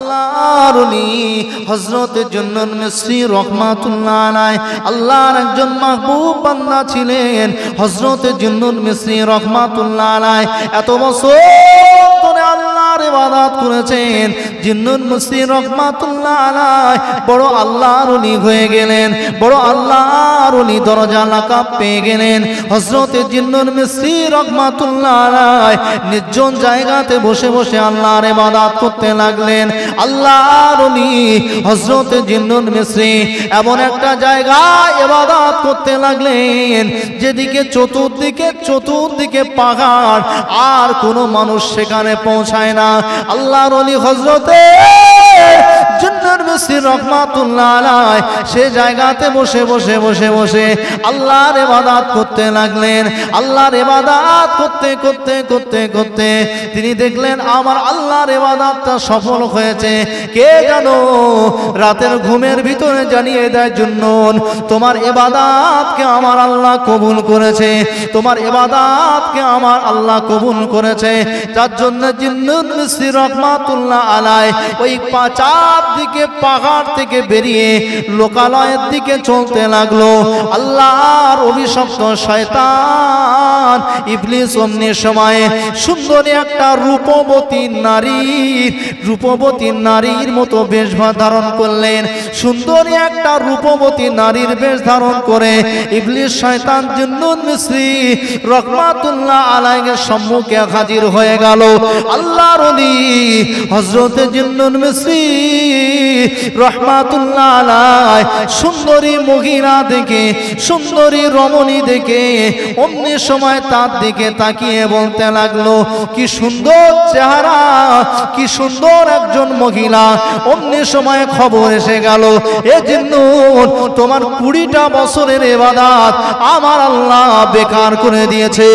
আল্লাহর ওলি হযরত জুন্নুন মিসরি রাহমাতুল্লাহ আলাইহি আল্লাহর একজন মাহবুব বান্দা ছিলেন হযরত জুন্নুন মিসরি রাহমাতুল্লাহ আলাইহি এত বছর ধরে আল্লাহর ইবাদত করেছেন জুন্নুন মিসরি রাহমাতুল্লাহ আলাইহি বড় আল্লাহর ওলি হয়ে গেলেন বড় আল্লাহর ওলি দরজা লাকাব পেয়ে গেলেন হযরত জুন্নুন মিসরি রাহমাতুল্লাহ আলাইহি নির্জন জায়গাতে বসে বসে আল্লাহর ইবাদত করতে লাগলেন আল্লাহর ওলি হযরত জুন্নুন মিসরি এমন একটা জায়গায় ইবাদত করতে লাগলেন যেদিকে চতুর্দিকে পাহাড় আর কোনো মানুষ সেখানে পৌঁছায় না আল্লাহর ওলি হযরত জুন্নুন মিসরি রাহমাতুল্লাহ আলাইহি সে জায়গাতে বসে বসে আল্লাহর ইবাদত করতে লাগলেন আল্লাহর ইবাদত করতে তিনি দেখলেন আমার আল্লাহর ইবাদতটা সফল হয়েছে কে জানো রাতের ঘুমের ভিতরে জানিয়ে দেয় জুন্নুন তোমার ইবাদতকে আমার আল্লাহ কবুল করেছে তোমার ইবাদতকে আমার আল্লাহ কবুল করেছে যার জন্য জুন্নুন মিসরি রাহমাতুল্লাহ আলাইহি ওই চার দিকে পাহাড় থেকে বেরিয়ে লোকালয়ের দিকে চলতে লাগলো আল্লাহর অভিশপ্ত শয়তান ইবলিস অমনি সময়ে সুন্দরী একটা রূপবতী নারীর মতো বেশ ধারণ করলেন সুন্দরী একটা রূপবতী নারীর বেশ ধারণ করে ইবলিস শয়তান জুন্নুন মিসরি রাহমাতুল্লাহ আলাইহির সম্মুখে হাজির হয়ে গেল আল্লাহর ওলি হযরত জুন্নুন মিসরি রাহমাতুল্লাহ আলাইহি সুন্দরী মহিলা দেখে সুন্দরী রমণী দেখে অমনি সময় তার দিকে তাকিয়ে বলতে লাগলো কি সুন্দর চেহারা কি সুন্দর একজন মহিলা অমনি সময় খবর এসে গেল এ জিন্নুন তোমার 20টা বছরের ইবাদত আমার আল্লাহ বেকার করে দিয়েছে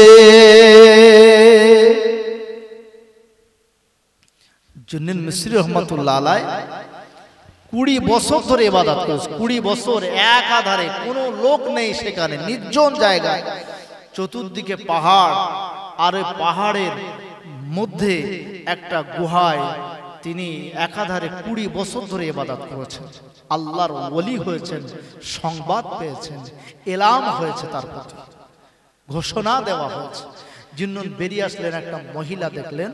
জুন্নুন মিসরি রাহমাতুল্লাহ আলাইহি 20 বছর ধরে ইবাদত করেছে 20 বছর একাধারে কোনো লোক নেই সেখানে নির্জন জায়গায় চতুর্দিকে পাহাড় আর পাহাড়ের মধ্যে একটা গুহায় তিনি একাধারে 20 বছর ধরে ইবাদত করেছেন আল্লাহর ওলি হয়েছেন সংবাদ পেয়েছেন এলাম হয়েছে তার প্রতি ঘোষণা দেওয়া হয়েছে জিন্নুন বেরিয়ে আসলেন একটা মহিলা দেখলেন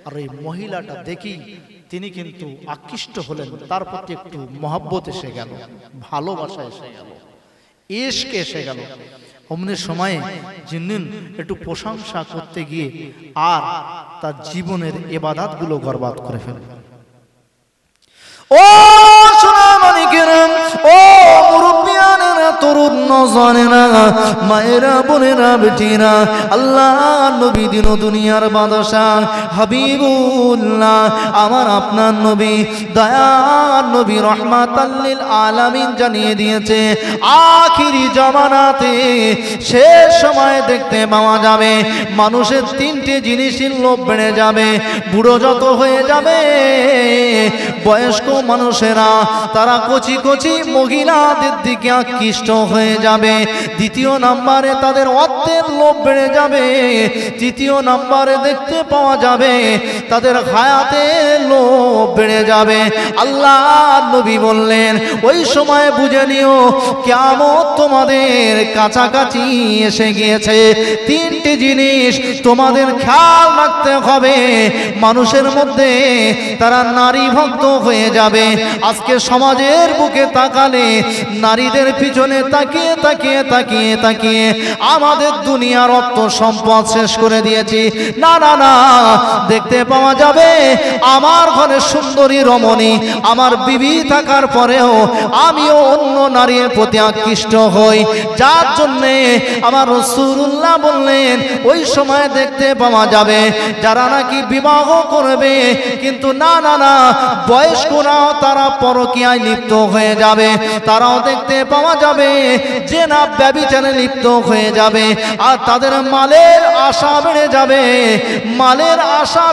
আর এই মহিলাটা দেখি তিনি কিন্তু আকৃষ্ট হলেন তার প্রতি একটু মহব্বত এসে গেল ভালোবাসা এসে গেল ইশক এসে গেল অমনি সময়ে জিন্নুন একটু প্রশংসা করতে গিয়ে আর তার জীবনের ইবাদতগুলো বরবাদ করে ফেলল ও সোনামণিকেরা ও মুরব্বিয়ানেরা তরুণ নওজওয়ানেরা মায়েরা বোনেরা বেটিরা আল্লাহ নবী দিন দুনিয়ার বাদশা হাবিবুল্লাহ আমার আপনার নবী দয়ার নবী রহমাতাল লিল আলামিন জানিয়ে দিয়েছে আখিরি জামানাতে শেষ সময় দেখতে পাওয়া যাবে মানুষের 3টে জিনিসের লোভ বেড়ে যাবে বুড়ো যত হয়ে যাবে বয়স্ক মানুষেরা তারা কচি কচি মহিলাদের দিকে আকৃষ্ট হয়ে যাবে দ্বিতীয় নম্বরে তাদের অর্থের লোভ বেড়ে যাবে তৃতীয় নম্বরে দেখতে পাওয়া যাবে তাদের হায়াতের লোভ বেড়ে যাবে আল্লাহ নবী বললেন ওই সময় বুঝে নিও কিয়ামত তোমাদের কাছাকাছি এসে গিয়েছে 3টে জিনিস তোমাদের খেয়াল রাখতে হবে মানুষের মধ্যে তারা নারী ভক্ত হয়ে যাবে আজকে সমাজের বুকে তাকালে নারীদের পিছনে তাকিয়ে আমাদের দুনিয়ার অর্থ সম্পদ শেষ করে দিয়েছি না না না দেখতে পাওয়া যাবে আমার ঘরে সুন্দরী রমণী আমার বিবি থাকার পরেও আমিও অন্য নারীর প্রতি আকৃষ্ট হই যার জন্যে আমার রাসূলুল্লাহ বললেন ওই সময় দেখতে পাওয়া যাবে যারা নাকি বিবাহ করবে কিন্তু না না না বয়স্করাও তারা পরকীয়ায় লিপ্ত হয়ে যাবে তারাও দেখতে পাওয়া যাবে জিনা ব্যভিচারে লিপ্ত হয়ে যাবে আর তাদের মালের আশা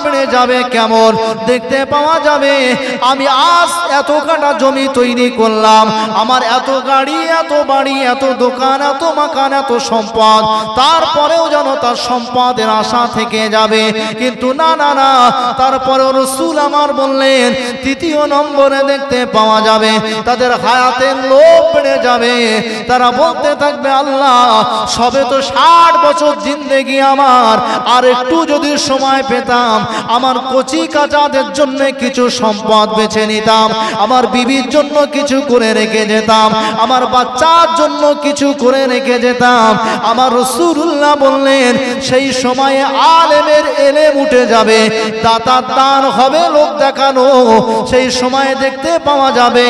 বেড়ে যাবে কেমন দেখতে পাওয়া যাবে আমি আজ এত কাটা জমি তৈরি করলাম আমার এত গাড়ি এত বাড়ি এত দোকান এত মাকান এত সম্পদ তারপরেও যেন তার সম্পদের আশা থেকে যাবে কিন্তু না না না তারপরেও রাসূল আমার বললেন দ্বিতীয় নম্বরে দেখতে পাওয়া যাবে তাদের হায়াতের লোভ বেড়ে যাবে। তারা বলতে থাকবে, আল্লাহ সবে তো 60 বছর জিন্দেগি আমার, আর একটু যদি সময় পেতাম আমার কচি কাচাদের জন্য কিছু সম্পদ বেছে নিতাম, আমার বিবির জন্য কিছু করে রেখে যেতাম, আমার বাচ্চার জন্য কিছু করে রেখে যেতাম। আমার রাসূলুল্লাহ বললেন সেই সময়ে আলেমের এলেম উঠে যাবে, দাতার দান হবে লোক দেখানো। সেই সময়ে দেখতে পাওয়া যাবে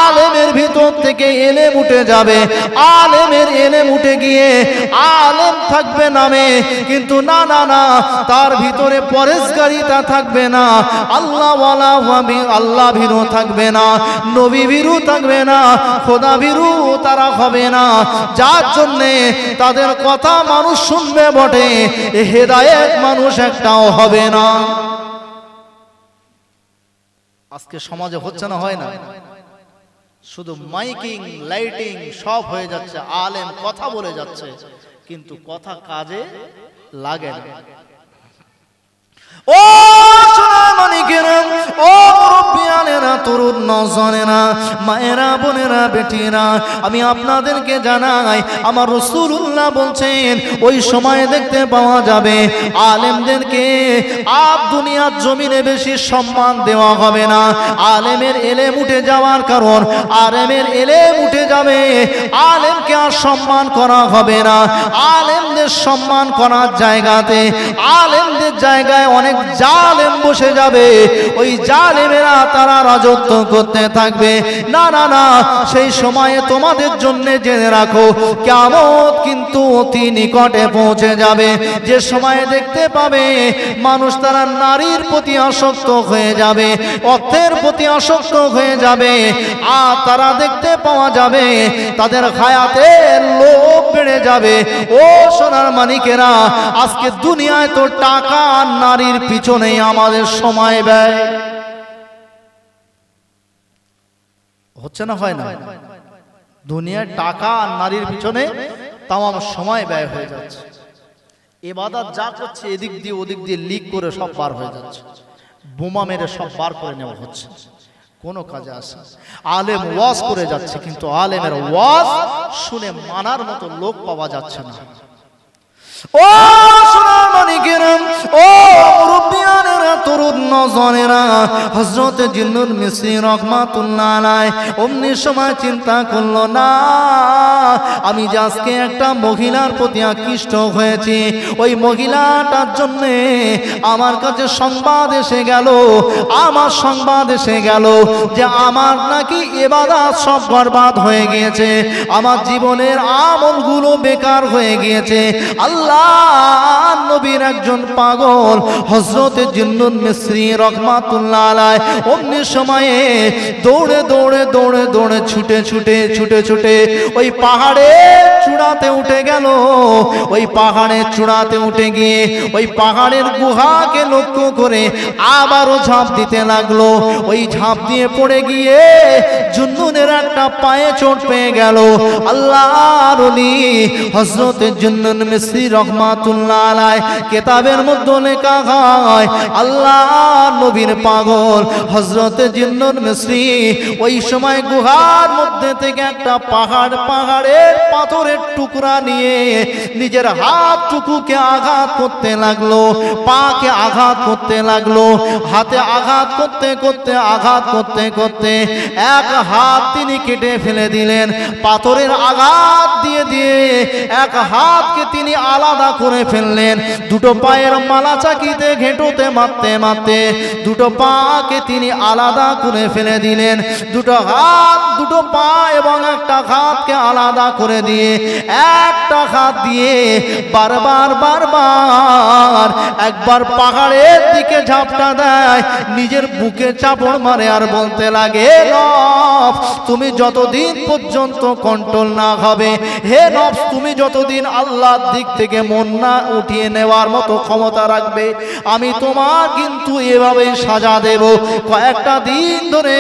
আলেমের ভিতর থেকে এলেম উঠে যাবে, আলেমের এলেম উঠে গিয়ে আলেম থাকবে নামে, কিন্তু না না না, তার ভিতরে পরেশগারিতা থাকবে না, আল্লাহওয়ালা আল্লাহ ভীরু থাকবে না, নবী ভীরু থাকবে না, খোদা ভীরু তারা হবে না, যার জন্যে তাদের কথা মানুষ শুনবে বটে, হেদায়েত মানুষ একটাও হবে না। আজকে সমাজে হচ্ছে না, হয় না? শুধু মাইকিং লাইটিং সব হয়ে যাচ্ছে, আলেম কথা বলে যাচ্ছে, কিন্তু কথা কাজে লাগে না। ও সোনামানিকেরা, ও মুরব্বিয়ানেরা, তরুণ নওজওয়ানেরা, মায়েরা, বোনেরা, বেটিরা, আমি আপনাদেরকে জানাই আমার রাসূলুল্লাহ বলছেন ওই সময় দেখতে পাওয়া যাবে আলেমদেরকে দুনিয়ার জমিনে বেশি সম্মান দেওয়া হবে না। আলেমের এলেম উঠে যাওয়ার কারণ, আলেমের এলেম উঠে যাবে, আলেমকে আর সম্মান করা হবে না। আলেমদের সম্মান করার জায়গাতে আলেমদের জায়গায় অনেক জালেম বসে যাবে, ওই জালেমেরা তারা রাজত্ব করতে থাকবে। না না না, সেই সময়ে তোমাদের জন্য জেনে রাখো কিয়ামত কিন্তু অতি নিকটে পৌঁছে যাবে। যে সময়ে দেখতে পাবে মানুষ তারা নারীর প্রতি আসক্ত হয়ে যাবে, অর্থের প্রতি আসক্ত হয়ে যাবে, আর তারা দেখতে পাওয়া যাবে তাদের হায়াতের লোভ বেড়ে যাবে। ও সোনার মানিকেরা, আজকে দুনিয়ায় তো টাকা আর নারীর পিছনেই আমাদের সময় ব্যয় হচ্ছে না, হয় না? দুনিয়ায় টাকা আর নারীর পিছনে তামাম সময় ব্যয় হয়ে যাচ্ছে। ইবাদত যা করছে এদিক দিয়ে ওদিক দিয়ে লিক করে সব বার হয়ে যাচ্ছে, বোমা মেরে সব বার করে নেওয়া হচ্ছে, কোনো কাজে আসে। আলেম ওয়াজ করে যাচ্ছে, কিন্তু আলেমের ওয়াজ শুনে মানার মতো লোক পাওয়া যাচ্ছে না। ও সোনার মানিকেরা, ও মুরব্বিয়ানেরা, তরুণ নওজওয়ানেরা, হযরত জিন্নুল মিসরি রাহমাতুল্লাহ আলাইহি অমনি সময় চিন্তা করলো, না আমি যে আজকে একটা মহিলার প্রতি আকৃষ্ট হয়েছি, ওই মহিলাটার জন্য আমার কাছে সংবাদ এসে গেল, আমার সংবাদ এসে গেল যে আমার নাকি ইবাদত সব বরবাদ হয়ে গিয়েছে, আমার জীবনের আমলগুলো বেকার হয়ে গিয়েছে। আল্লাহ নবীর একজন পাগল হযরত জিন্নুল মিসরি রাহমাতুল্লাহ আলাইহি অমনি সময়ে দৌড়ে দৌড়ে দৌড়ে দৌড়ে ছুটে ছুটে ছুটে ছুটে ওই পাহাড়ের চূড়াতে উঠে গেল। ওই পাহাড়ের চূড়াতে উঠে গিয়ে ওই পাহাড়ের গুহাকে লক্ষ্য করে আবারও ঝাঁপ দিতে লাগলো। ওই ঝাঁপ দিয়ে পড়ে গিয়ে জিন্নুনের একটা পায়ে চোট পেয়ে গেল। আল্লাহর ওলি হযরত জিন্নুল মিসরি রাহমাতুল্লাহ আলাইহি কিতাবের মধ্যে লেখা হয়, আল্লাহর নবীর পাগল হযরত জিন্নুল মিসরি ওই সময় গুহার মধ্যে থেকে একটা পাহাড়ের পাথরের টুকরা নিয়ে নিজের হাতটুকুকে আঘাত করতে লাগলো, পাকে আঘাত করতে লাগলো। হাতে আঘাত করতে করতে আঘাত করতে করতে এক হাত তিনি কেটে ফেলে দিলেন। পাথরের আঘাত দিয়ে দিয়ে এক হাতকে তিনি আলাদা করে ফেললেন। দুটো পায়ের মালা চাকিতে ঘেঁটোতে মারতে মারতে দুটো পাকে তিনি আলাদা করে ফেলে দিলেন। দুটো হাত, দুটো পা এবং একটা হাতকে আলাদা করে দিয়ে একটা হাত দিয়ে বারবার বারবার একবার পাহাড়ের দিকে ঝাপটা দেয়, নিজের বুকে চাপড় মারে আর বলতে লাগে, নফস তুমি যতদিন পর্যন্ত কন্ট্রোল না হবে, হে নফস তুমি যতদিন আল্লাহর দিক থেকে মন না উঠিয়ে নেওয়ার মতো ক্ষমতা রাখবে, আমি তোমার তোমার কিন্তু এভাবে সাজা দেব। কয়েকটা দিন ধরে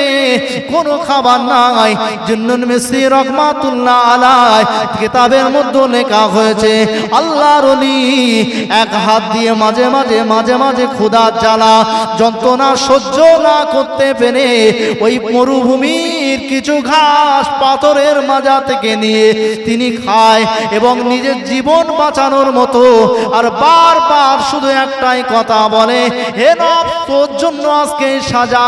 কোনো খাবার নাই। জুন্নুন মিসরি রহমাতুল্লাহ আলাইহি কিতাবের মধ্যে লেখা হয়েছে আল্লাহর ওলি এক হাত দিয়ে মাঝে মাঝে ক্ষুধার জ্বালা যন্ত্রণা সহ্য না করতে পেরে ওই মরুভূমির কিছু ঘাস পাথরের মাজা থেকে নিয়ে তিনি খায় এবং নিজের জীবন বাঁচানোর মতো আর বারবার শুধু একটাই কথা বলে, হে নফস তোর জন্য আজকে এই সাজা,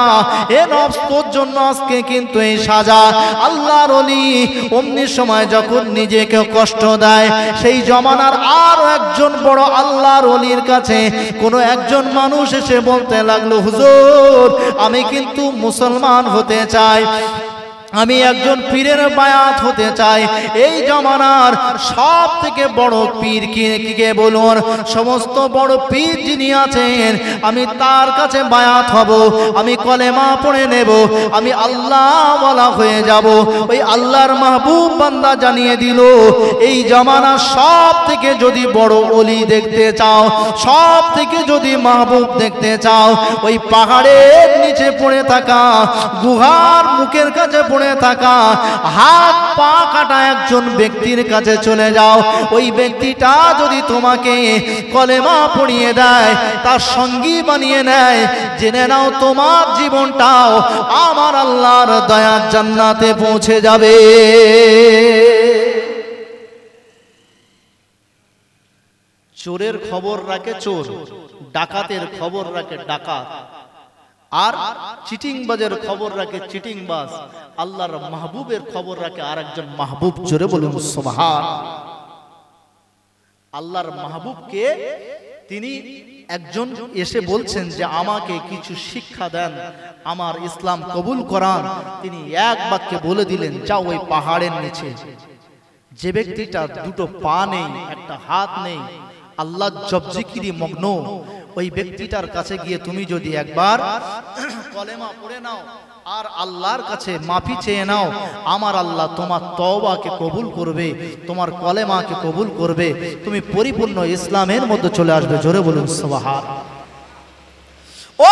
হে নফস তোর জন্য আজকে কিন্তু এই সাজা। আল্লাহর ওলি অমনি সময় যখন নিজেকে কষ্ট দেয়, সেই জমানার আরো একজন বড় আল্লাহর ওলির কাছে কোনো একজন মানুষ এসে বলতে লাগলো, হুজুর আমি কিন্তু মুসলমান হতে চাই, আমি একজন পীরের বায়াত হতে চাই। এই জমানার সব থেকে বড় পীর কে বলুন, সমস্ত বড় পীর যিনি আছেন আমি তার কাছে বায়াত হব, আমি কলেমা পড়ে নেব, আমি আল্লাহ ওয়ালা হয়ে যাব। ওই আল্লাহর মাহবুব বান্দা জানিয়ে দিল, এই জমানার সব থেকে যদি বড় ওলি দেখতে চাও, সব থেকে যদি মাহবুব দেখতে চাও, ওই পাহাড়ের নিচে পড়ে থাকা গুহার মুখের কাছে পড়ে থাকা হাত পা কাটা একজন ব্যক্তির কাছে চলে যাও। ওই ব্যক্তিটা যদি তোমাকে কলেমা পড়িয়ে দেয়, তার সঙ্গী বানিয়ে নেয়, জেনে নাও তোমার জীবনটাও আমার আল্লাহর দয়ার জান্নাতে পৌঁছে যাবে। চোরের খবর রাখে চোর, ডাকাতের খবর রাখে ডাকাত, আর চিটিংবাজের খবর রাখে চিটিংবাজ। আল্লাহর মাহবুবের খবর রাখে আরেকজন মাহবুব। জোরে বলুন সুবহান। আল্লাহর মাহবুবকে তিনি একজন এসে বলছেন যে আমাকে কিছু শিক্ষা দেন, আমার ইসলাম কবুল করান। তিনি এক বাক্যে বলে দিলেন, যাও ওই পাহাড়ের নিচে যে ব্যক্তিটা দুটো পা নেই, একটা হাত নেই, আল্লাহ জপ জিকিরে মগ্ন, ওই ব্যক্তিটার কাছে গিয়ে তুমি যদি একবার কলেমা পড়ে নাও আর আল্লাহর কাছে মাফি চেয়ে নাও, আমার আল্লাহ তোমার তওবাকে কবুল করবে, তোমার কলেমাকে কবুল করবে, তুমি পরিপূর্ণ ইসলামের মধ্যে চলে আসবে। জোরে বলুন সুবহান। ও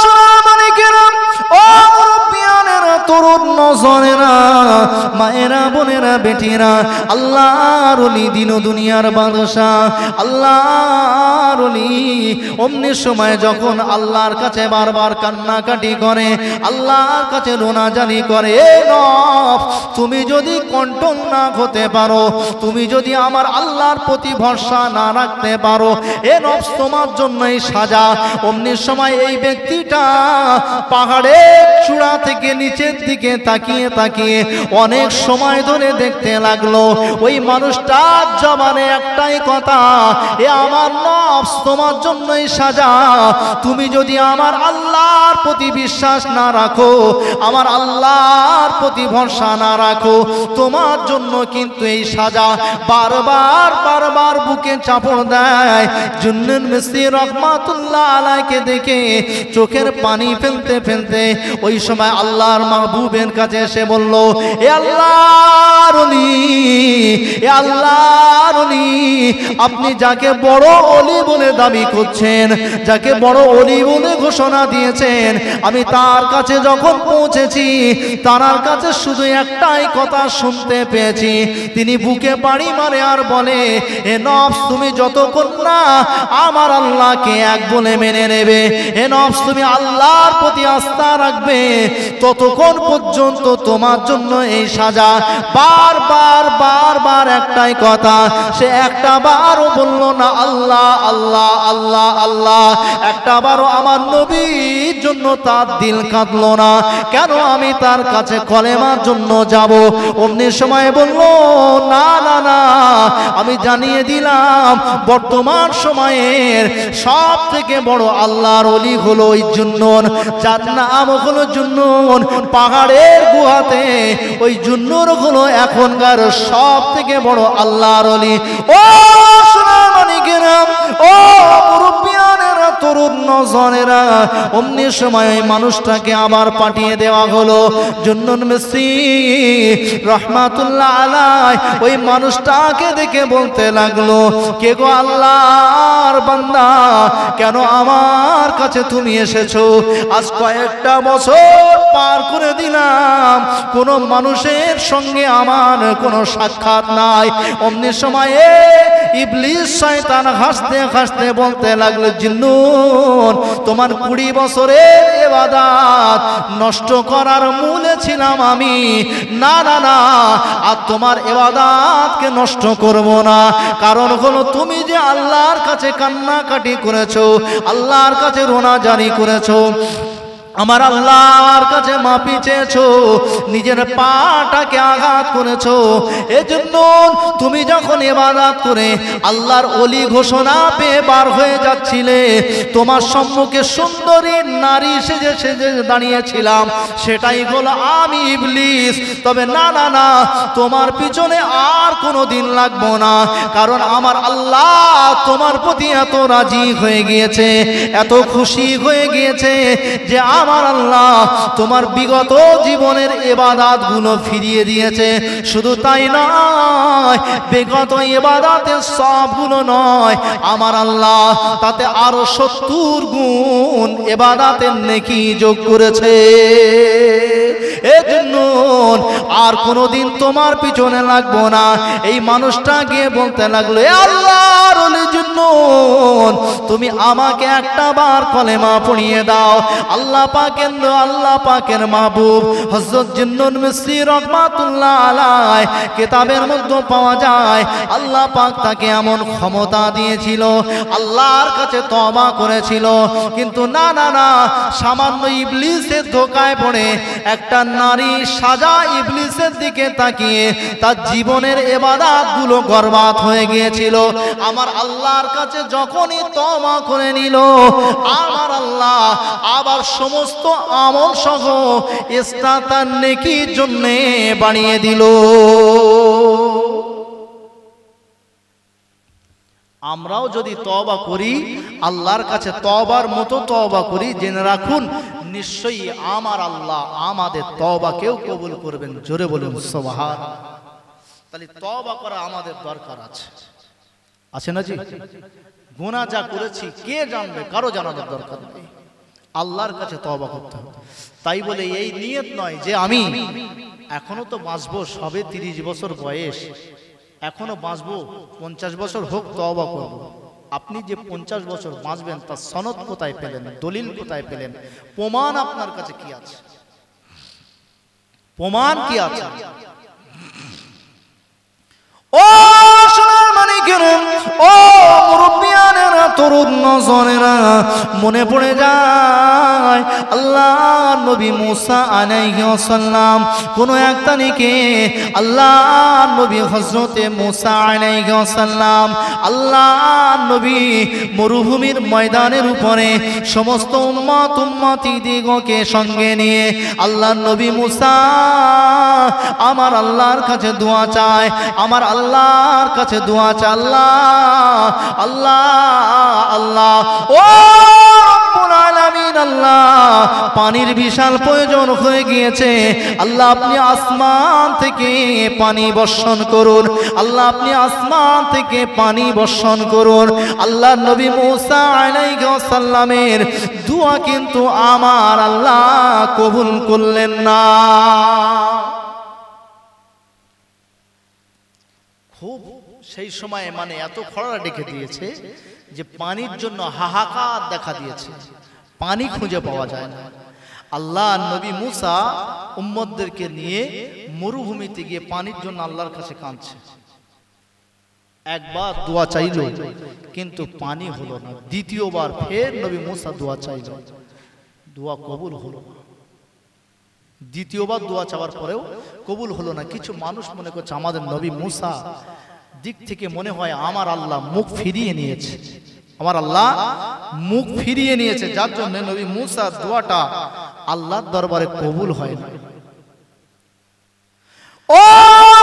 সোনামানিকেরা, ও মুরব্বিয়ানেরা, তরুণ নজরেরা, মায়েরা, বোনেরা, বেটিরা, আল্লাহর ওলি দিন ও দুনিয়ার বাদশা, আল্লাহর ওলি অমনি সময় যখন আল্লাহর কাছে বারবার কান্নাকাটি করে, আল্লাহর কাছে রোনাজানি করে, এ নফস তুমি যদি কন্ট্রোল না হতে পারো, তুমি যদি আমার আল্লাহর প্রতি ভরসা না রাখতে পারো, এ নফস তোমার জন্যই সাজা। অমনি সময় এই ব্যক্তিটা পাহাড়ের চূড়া থেকে নিচের দিকে তাকিয়ে তাকিয়ে অনেক সময় ধরে দেখতে লাগলো। ওই মানুষটার জবানে একটাই কথা, এ আমার নফস তোমার জন্যই সাজা। তুমি যদি আমার আল্লাহর প্রতি বিশ্বাস না রাখো, আমার আল্লাহর প্রতি ভরসা না রাখো, তোমার জন্য কিন্তু এই সাজা। বারবার বুকে চাপড় দেয়। জুন্নুন মিসরি রহমাতুল্লাহ আলাইহিকে দেখে চোখের পানি ফেলতে ফেলতে ওই সময় আল্লাহর মাহবুবের কাছে এসে বলল, এ আল্লাহর ওলি, এ আল্লাহর ওলি, আপনি যাকে বড় ওলি বলে দাবি করছেন, যাকে বড় ওলি বলে ঘোষণা দিয়েছেন, আমি তার কাছে যখন পৌঁছেছি, তার কাছে শুধু একটাই কথা শুনতে পেয়েছি। তিনি বুকে বাড়ি মারে আর বলে, এ নফস তুমি যতক্ষণ না আমার আল্লাহকে এক বলে মেনে নেবে, এ নফস তুমি আল্লাহর প্রতি আস্থা রাখবে, ততক্ষণ পর্যন্ত তোমার জন্য এই সাজা। বারবার একটাই কথা, সে একটা বারও বলল না আল্লাহ আল্লাহ আল্লাহ আল্লাহ, একটা বারও আমার নবীর জন্য তার দিল কাঁদলো না। কেন আমি তার কাছে কলেমার জন্য যাব? অমনি সময় বলল, না না না, আমি জানিয়ে দিলাম বর্তমান সময়ের সব থেকে বড় আল্লাহর ওলি হলো ওই জুন্নুন, যার নাম হলো জুন্নুন। পাহাড়ের গুহাতে ওই জুন্নুন হলো এখনকার সব থেকে বড় আল্লাহর ওলি। ও সোনামানিকেরা, ও মুরব্বিয়ানেরা, তরুণ নজনেরা অমনি সময় ওই মানুষটাকে আবার পাঠিয়ে দেওয়া হলো। জুন্নুন মিসরি রহমাতুল্লাহ আলাইহি ওই মানুষটাকে দেখে বলতে লাগলো, কে গো আল্লাহর বান্দা, কেন আমার কাছে তুমি এসেছো? আজ কয়েকটা বছর পার করে দিলাম, কোন মানুষের সঙ্গে আমার কোনো সাক্ষাৎ নাই। অমনি সময়ে ইবলিস শয়তান হাসতে হাসতে বলতে লাগলো, জিন্নুন তোমার 20 বছরের ইবাদত নষ্ট করার মূলে ছিলাম আমি। না না না, আর তোমার ইবাদতকে নষ্ট করব না। কারণ হলো তুমি যে আল্লাহর কাছে কান্নাকাটি করেছো, আল্লাহর কাছে রোনা জারি করেছো, আমার আল্লাহর কাছে মাফি চেয়েছো, নিজের পাটাকে আঘাত করেছো। এজন্য তুমি যখন ইবাদত করে আল্লাহর ওলি ঘোষণা পেয়ে বার হয়ে যাচ্ছিলে, তোমার সম্মুখে সুন্দরী নারী সেজে সেজে দাঁড়িয়েছিলাম, সেটাই হলো আমি ইবলিস। তবে না না না, তোমার পিছনে আর কোনো দিন লাগবো না, কারণ আমার আল্লাহ তোমার প্রতি এত রাজি হয়ে গিয়েছে, এত খুশি হয়ে গিয়েছে যে আমার আল্লাহ তোমার বিগত জীবনের ইবাদত গুলো ফিরিয়ে দিয়েছে। শুধু তাই নয়, বিগত ইবাদতের সবগুলো নয়, আমার আল্লাহ তাতে আরো 70 গুণ ইবাদতের নেকি যোগ করেছে। এজন্য আর কোনোদিন তোমার পিছনে লাগবো না। এই মানুষটা গিয়ে বলতে লাগলো, এ আল্লাহর ওলির জন্য তুমি আমাকে একটা বার কলেমা পড়িয়ে দাও। আল্লাহ পাকের মাহবুব হযরত জিন্নুন মিসরি রাহমাতুল্লাহ আলাইহি কিতাবের মধ্যে পাওয়া যায়, আল্লাহ পাক তাকে এমন ক্ষমতা দিয়েছিল, আল্লাহর কাছে তওবা করেছিল, কিন্তু না না না, সামান্য ইবলিসের ধোঁকায় পড়ে একটা নারী সাজা ইবলিসের দিকে তাকিয়ে তার জীবনের ইবাদত গুলো বরবাদ হয়ে গিয়েছিল। আমার আল্লাহর কাছে যখনই তওবা করে নিল, আমার আল্লাহ আবার সমস্ত আমল সহ ইস্তাতার নেকির জন্য বানিয়ে দিল। আমরাও যদি তওবা করি, আল্লাহর কাছে তওবার মতো তওবা করি, জেনে রাখুন নিশ্চয়ই আমার আল্লাহ আমাদের তওবাকেও কবুল করবেন। জোরে বলুন সুবহানাল্লাহ। তাহলে তওবা করা আমাদের দরকার আছে না জি? গুনাহ যা করেছি কে জানবে? কারো জানার দরকার নেই, আল্লাহর কাছে তওবা করতে হবে। তাই বলে এই নিয়ত নয় যে আমি এখনো তো বাঁচবো, সবে 30 বছর বয়স, এখনো বাঁচবো, 50 বছর হোক তওবা করব। আপনি যে 50 বছর বাঁচবেন তার সনদ কোথায় পেলেন? দলিল কোথায় পেলেন? প্রমাণ আপনার কাছে কি আছে? প্রমাণ কি আছে? ও সোনার মানিকের, ও মুরব্বিয়ানেরা, তরুণ নজনেরা, মনে পড়ে যায় আল্লাহর নবী মুসা আলাইহিস সালাম কোন এক তারিখে আল্লাহর নবী হযরতে মুসা আলাইহিস সালাম আল্লাহর নবী মরুভূমির ময়দানের উপরে সমস্ত উম্মতি দিগকে সঙ্গে নিয়ে আল্লাহর নবী মুসা আমার আল্লাহর কাছে দোয়া চায়, আমার আল্লাহর কাছে দোয়া চায়, আল্লাহ আল্লাহ আল্লাহ, ও রব্বুল আলামিন, আল্লাহ পানির বিশাল প্রয়োজন হয়ে গিয়েছে, আল্লাহ আপনি আসমান থেকে পানি বর্ষণ করুন, আল্লাহ আপনি আসমান থেকে পানি বর্ষণ করুন। আল্লাহ নবী মুসা আলাইহিস সালামের দোয়া কিন্তু আমার আল্লাহ কবুল করলেন না। খুব সেই সময় মানে এত খরা ডেকে দিয়েছে যে পানির জন্য হাহাকার দেখা দিয়েছে, পানি খুঁজে পাওয়া যায় না। আল্লাহ নবী মুসা উম্মতদেরকে নিয়ে মরুভূমিতে গিয়ে পানির জন্য আল্লাহর কাছে কাঁদছে। একবার দোয়া চাইল কিন্তু পানি হলো না, দ্বিতীয়বার ফের নবী মুসা দোয়া চাইল, দোয়া কবুল হলো না। দ্বিতীয়বার দোয়া চাওয়ার পরেও কবুল হলো না। কিছু মানুষ মনে করছে আমাদের নবী মুসা দিক থেকে মনে হয় আমার আল্লাহ মুখ ফিরিয়ে নিয়েছে, আমার আল্লাহ মুখ ফিরিয়ে নিয়েছে, যার জন্য নবী মুসার দোয়াটা আল্লাহর দরবারে কবুল হয় না। ও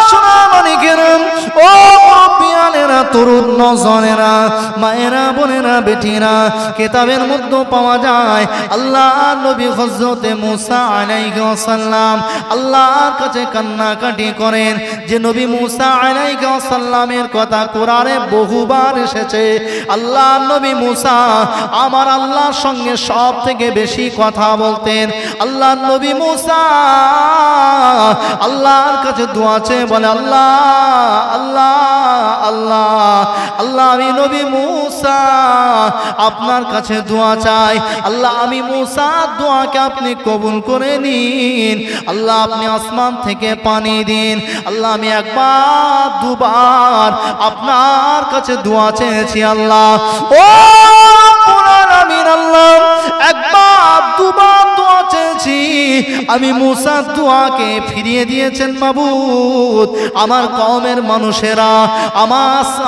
সোনা মানিকের, ও বোনেরা, তরুণ নওজওয়ানেরা, মায়েরা, বোনেরা, বেটিরা, কিতাবের মধ্যে পাওয়া যায় আল্লাহ নবী হযরতে মুসা আলাইহিস সালাম আল্লাহর কাছে কান্নাকাটি করেন যে নবী মুসা আলাইহিস সালামের কথা কোরআনে বহুবার এসেছে। আল্লাহ নবী মুসা আমার আল্লাহর সঙ্গে সব থেকে বেশি কথা বলতেন। আল্লাহ নবী মুসা আল্লাহর কাছে দোয়া চেয়ে বলে, আল্লাহ আল্লাহ আল্লাহ আল্লাহ, আমি নবী মুসা আপনার কাছে দোয়া চাই। আল্লাহ আমি মুসার দোয়াকে আপনি কবুল করে নিন। আল্লাহ আপনি আসমান থেকে পানি দিন। আল্লাহ আমি একবার দুবার আপনার কাছে দোয়া চেয়েছি। আল্লাহ ও আমিন, আল্লাহ একবার দুবার দোয়া চেয়েছি, আমি মুসার দোয়াকে ফিরিয়ে দিয়েছেন মাবুদ। আমার কওমের মানুষেরা,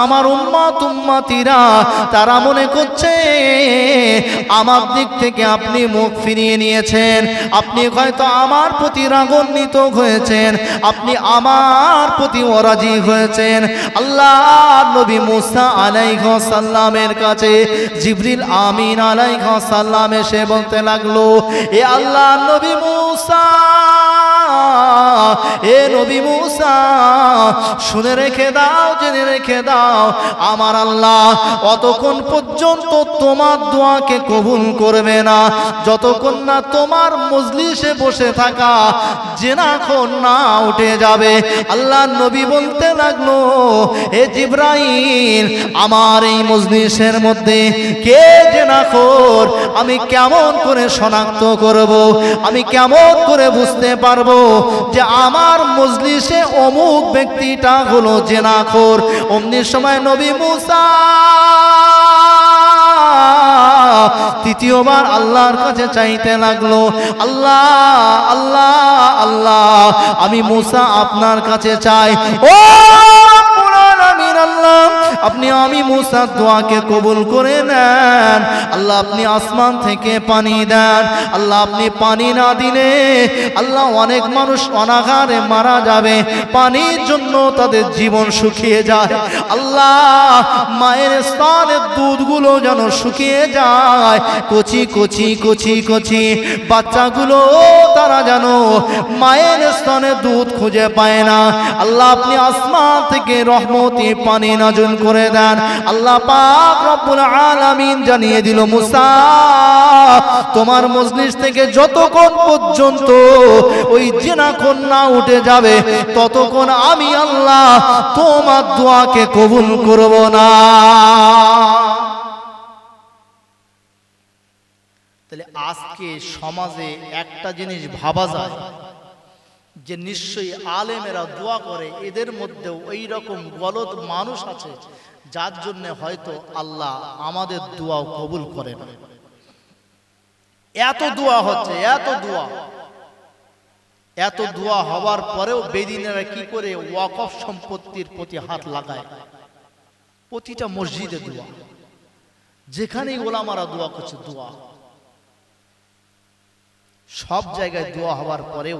আমার উম্মত উম্মতিরা তারা মনে করছে আমার দিক থেকে আপনি মুখ ফিরিয়ে নিয়েছেন, আপনি হয়তো আমার প্রতি রাগান্বিত হয়েছেন, আপনি আমার প্রতি অরাজি হয়েছেন। আল্লাহ নবী মুসা আলাইহিস সালামের কাছে জিবরিল আমিন আলাইহিস সালাম এসে বলতে লাগলো, এ আল্লাহ নবী মুসা, এ নবী মুসা শুনে রেখে দাও, জেনে রেখে দাও, আমার আল্লাহ অতক্ষণ পর্যন্ত তোমার দোয়াকে কবুল করবে না যতক্ষণ না তোমার মজলিসে বসে থাকা জেনাখন না উঠে যাবে। আল্লাহ নবী বলতে লাগলো, হে জিবরাইল আমার এই মজলিসের মধ্যে কে জেনাখোর আমি কেমন করে শনাক্ত করব, আমি কেমন করে বুঝতে পারবো যে আমার মজলিসে অমুক ব্যক্তিটা হলো জেনাখোর। অমনি সময় নবী মুসা তৃতীয়বার আল্লাহর কাছে চাইতে লাগলো, আল্লাহ আল্লাহ আল্লাহ আমি মুসা আপনার কাছে চাই, ও আল্লাহ আপনি আমি মুসার দোয়াকে কবুল করে নেন। আল্লাহ আপনি আসমান থেকে পানি দেন। আল্লাহ আপনি পানি না দিলে আল্লাহ অনেক মানুষ অনাহারে মারা যাবে, পানির জন্য তাদের জীবন শুকিয়ে যায়। আল্লাহ মায়ের স্তনের দুধগুলো যেন শুকিয়ে যায়, কচি কচি কচি কচি বাচ্চাগুলো তারা যেন মায়ের স্তনে দুধ খুঁজে পায় না। আল্লাহ আপনি আসমান থেকে রহমতি পানি নাযিল করে দেন। আল্লাহ পাক রব্বুল আলামিন জানিয়ে দিল, মুসা তোমার মজলিস থেকে যতক্ষণ পর্যন্ত ওই জেনাখন না উঠে যাবে ততক্ষণ আমি আল্লাহ তোমার দোয়াকে কবুল করব না। তাহলে আজকে সমাজে একটা জিনিস ভাবা যায় যে নিশ্চয়ই আলেমেরা দোয়া করে, এদের মধ্যেও ওই রকম গলত মানুষ আছে যার জন্য হয়তো আল্লাহ আমাদের দোয়াও কবুল করে না। এত দোয়া হচ্ছে, এত দোয়া হওয়ার পরেও বেদিনেরা কি করে ওয়াকফ সম্পত্তির প্রতি হাত লাগায়। প্রতিটা মসজিদে দোয়া, যেখানেই ওলামারা দোয়া করছে দোয়া, সব জায়গায় দোয়া হওয়ার পরেও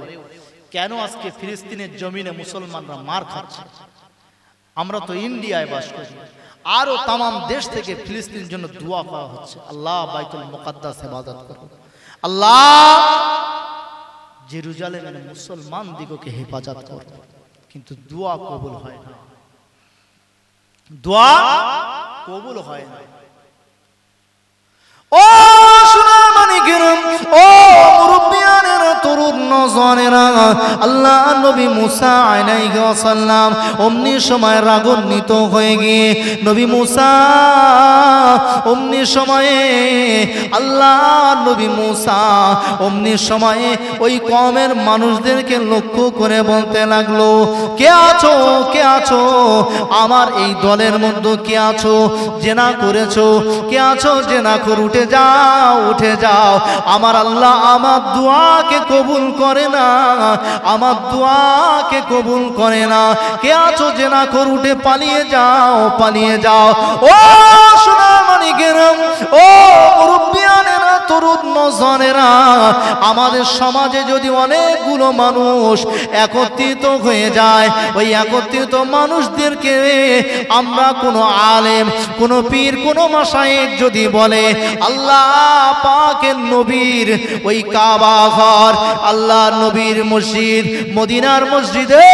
কেন আজকে ফিলিস্তিনের জমিনে মুসলমানরা মার খাচ্ছে? আমরা তো ইন্ডিয়ায় বাস করি, আরো তামাম দেশ থেকে ফিলিস্তিনের জন্য দোয়া করা হচ্ছে, আল্লাহ বাইতুল মুকাদ্দাস ইবাদত করো, আল্লাহ জেরুজালেমের মুসলমান দিগকে হেফাজত করো, কিন্তু দোয়া কবুল হয় না, দোয়া কবুল হয় না। ও সোনামানিকেরা, ও মুরব্বিয়ানেরা, তরুণ নওজওয়ানেরা, আল্লাহ নবী মুসা আলাইহিস সালাম অমনি সময় রাগান্বিত হয়ে গিয়ে নবী মুসা অমনি সময়ে আল্লাহ নবী মুসা অমনি সময়ে ওই কওমের মানুষদেরকে লক্ষ্য করে বলতে লাগলো, কে আছো, কে আছো আমার এই দলের মধ্যে, কে আছো জেনা করেছো, কে আছো জেনা করে উঠে যাও, উঠে যাও, আমার আল্লাহ আমার দোয়াকে কবুল করে না, আমার দোয়াকে কবুল করে না। কে আছো জেনা করে উঠে পালিয়ে যাও, পালিয়ে যাও। ও সোনামানিকেরা, ও মুরব্বিয়ানেরা, তরুণ নওজওয়ানেরা, আমাদের সমাজে যদি অনেকগুলো মানুষ একত্রিত হয়ে যায়, ওই একত্রিত মানুষদেরকে আমরা কোনো আলেম, কোনো পীর, কোনো মাশায়েখ যদি বলে আল্লাহ পাকের নবীর ওই কাবা ঘর, আল্লাহ নবীর মসজিদ, মদিনার মসজিদে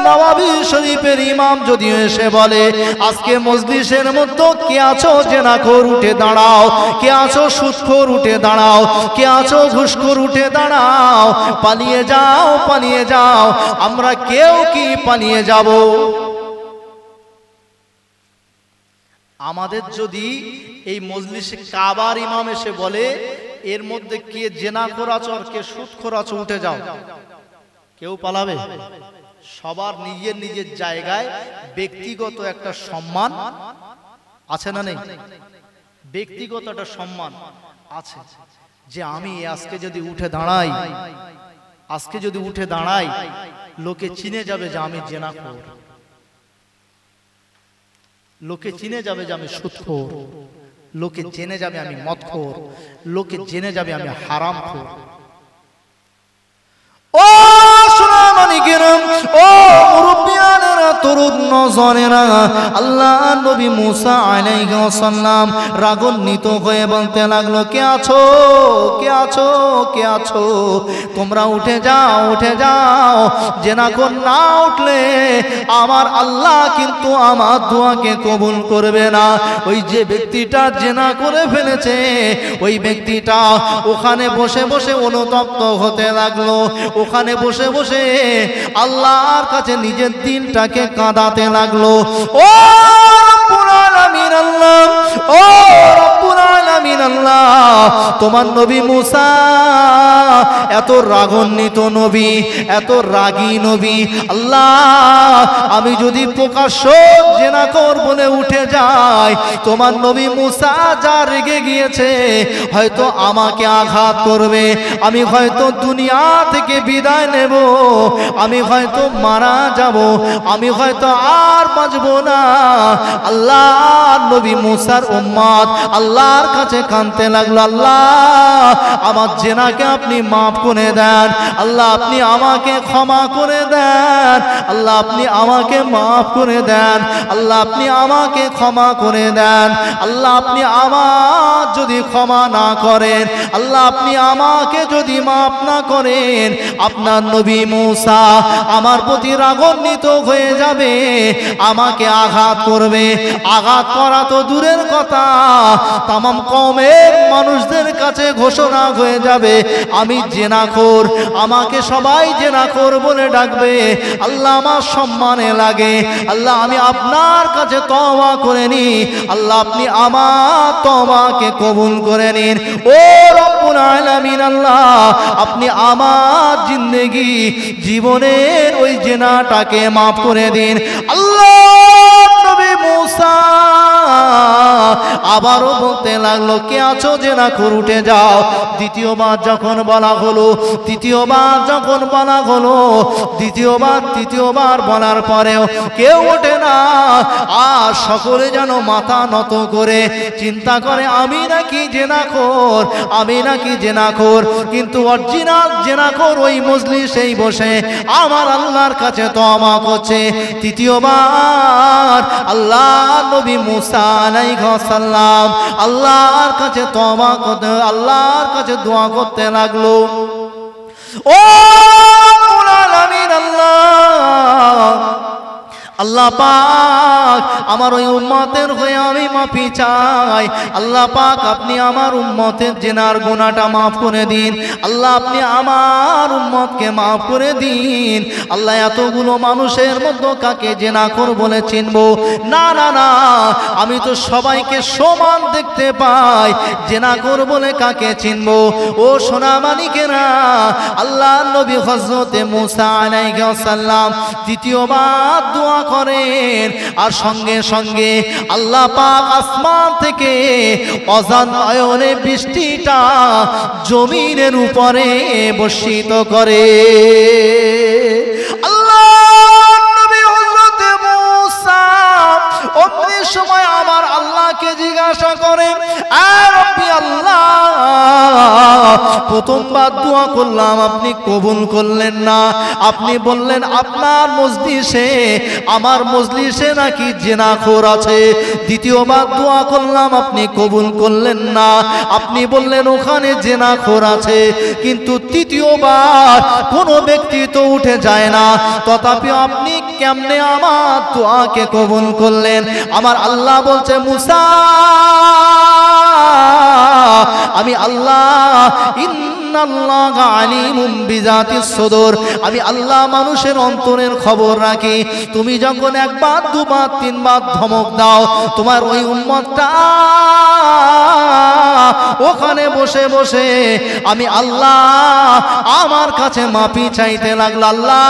নববী শরীফের ইমাম যদি এসে বলে আজকে মজলিসের মধ্যে কে আছো জেনাখোর উঠে দাঁড়াও, কে আছো সুদখোর উঠে দাঁড়াও, কে আছো ঘুষখোর উঠে দাঁড়াও, পালিয়ে যাও পালিয়ে যাও, আমরা কেউ কি পালিয়ে যাব? আমাদের যদি এই মজলিসে কাবার ইমাম এসে বলে এর মধ্যে কে জেনাখোর আছো আর কে সুদখোর আছো উঠে যাও, কেউ পালাবে? সবার নিজের নিজের জায়গায় ব্যক্তিগত একটা সম্মান আছে না নেই? ব্যক্তিগত একটা সম্মান আছে যে আমি আজকে যদি উঠে দাঁড়াই, আজকে যদি উঠে দাঁড়াই লোকে চিনে যাবে যে আমি জেনাখোর, লোকে চিনে যাবে যে আমি সুদখোর, লোকে জেনে যাবে আমি মদখোর, লোকে জেনে যাবে আমি হারামখোর। ও সোনামানিকেরা, ও মুরব্বিয়ানেরা, তরুণ নওজওয়ানেরা, আল্লাহ নবী মুসা আলাইহিস সালাম রাগান্বিত হয়ে বলতে লাগলো কে আছো, কে আছো, কে আছো, তোমরা উঠে যাও উঠে যাও, জেনাখোর না উঠলে আমার আল্লাহ কিন্তু আমার দোয়াকে কবুল করবে না। ওই যে ব্যক্তিটা জেনা করে ফেলেছে ওই ব্যক্তিটা ওখানে বসে বসে অনুতপ্ত হতে লাগলো, ওখানে বসে বসে আল্লাহর কাছে নিজের দিলটাকে কাঁদাতে লাগলো। ও রব্বুল আলামিন আল্লাহ, ও রব্বুল আলামিন আল্লাহ, তোমার নবী মুসা এত রাগান্বিত নবী, এত রাগী নবী, আল্লাহ আমি যদি প্রকাশ্য জেনাখোর বলে উঠে যাই, তোমার নবী মুসা যা রেগে গিয়েছে হয়তো আমাকে আঘাত করবে, আমি হয়তো দুনিয়া থেকে বিদায় নেব, আমি হয়তো মারা যাব, আমি হয়তো আর বাঁচব না। আল্লাহ নবী মুসার উম্মত আল্লাহর কাছে কাঁদতে লাগলো, আল্লাহ আমার জেনাকে আপনি মাফ করে দেন, আল্লাহ আপনি আমাকে ক্ষমা করে দেন, আল্লাহ আপনি আমাকে মাফ করে দেন, আল্লাহ আপনি আমাকে ক্ষমা করে দেন, আল্লাহ আপনি আমার যদি ক্ষমা না করেন, আল্লাহ আপনি আমাকে যদি মাফ না করেন, আপনার নবী মুসা আমার প্রতি রাগান্বিত হয়ে যাবে, আমাকে আঘাত করবে, আঘাত করা তো দূরের কথা তামাম কওমের মানুষদের কাছে ঘোষণা হয়ে যাবে আমি জেনাখোর, আমাকে সবাই জেনাখোর বলে ডাকবে, আল্লাহ আমার সম্মানে লাগে, আল্লাহ আমি আপনার কাছে তওবা করে নি, আল্লাহ আপনি আমার তওবাকে কবুল করে নিন। ও রব্বুল আলামিন আল্লাহ আপনি আমার জিন্দেগি জীবনের ওই জেনাটাকে মাফ করে দিন। আল্লাহ নবী মুসা আবারও বলতে লাগলো কে আছো জেনাখোর উঠে যাও। দ্বিতীয়বার যখন বলা হলো, তৃতীয়বার যখন বলা হলো, তৃতীয়বার বলার পরেও কেউ ওঠে না, আর সকলে যেন মাথা নত করে চিন্তা করে আমি নাকি জেনাখোর, আমি নাকি জেনাখোর, কিন্তু অরিজিনাল জেনাখোর ওই মজলিসেই বসে আমার আল্লাহর কাছে তওবা করছে। তৃতীয়বার আল্লাহ নবী মুসা আলাইহিস সালাম আল্লাহর কাছে তওবা করতে, আল্লাহর কাছে দোয়া করতে লাগলো। ও রব্বুল আলামিন আল্লাহ, আল্লাহ পাক আমার ওই উম্মতের হয়ে আমি মাফি চাই, আল্লাহ পাক আপনি আমার উম্মতের জেনার গুনাহটা মাফ করে দিন, আল্লাহ আপনি আমার উম্মতকে মাফ করে দিন। আল্লাহ এতগুলো মানুষের মধ্যে কাকে জেনাখোর বলে চিনবো? না না না, আমি তো সবাইকে সমান দেখতে পাই, জেনাখোর বলে কাকে চিনবো? ও সোনা মানিকেরা, আল্লাহ নবী হযরতে মুসা আলাইহিস সালাম দ্বিতীয়বার দোয়া করেন, আর সঙ্গে সঙ্গে আল্লাহ পাক আসমান থেকে অজান্তে বৃষ্টিটা জমিনের উপরে বর্ষিত করে। আল্লাহ নবী হযরতে মুসা অমনি সময় আমার আল্লাহকে জিজ্ঞাসা করেন, আ রব্বি আল্লাহ, প্রথমবার দোয়া করলাম, আপনি কবুল করলেন না। আপনি বললেন আপনার মজলিসে, আমার মজলিসে নাকি জিনাখোর আছে। দ্বিতীয়বার দোয়া করলাম, আপনি কবুল করলেন না। আপনি বললেন ওখানে জিনাখোর আছে। কিন্তু তৃতীয়বার কোনো ব্যক্তি তো উঠে যায় না, তথাপি আপনি কেমনে আমার দোয়াকে কবুল করলেন? আমার আল্লাহ বলছে, মুসা আমি আল্লাহ ইন্নাল্লাহা আলিমুম বিযাতিস সুদূর, আমি আল্লাহ মানুষের অন্তরের খবর রাখি। তুমি যখন একবার দুবার তিনবার ধমক দাও, তোমার ওই উম্মতটা ওখানে বসে বসে আমি আল্লাহ আমার কাছে মাফি চাইতে লাগলো। আল্লাহ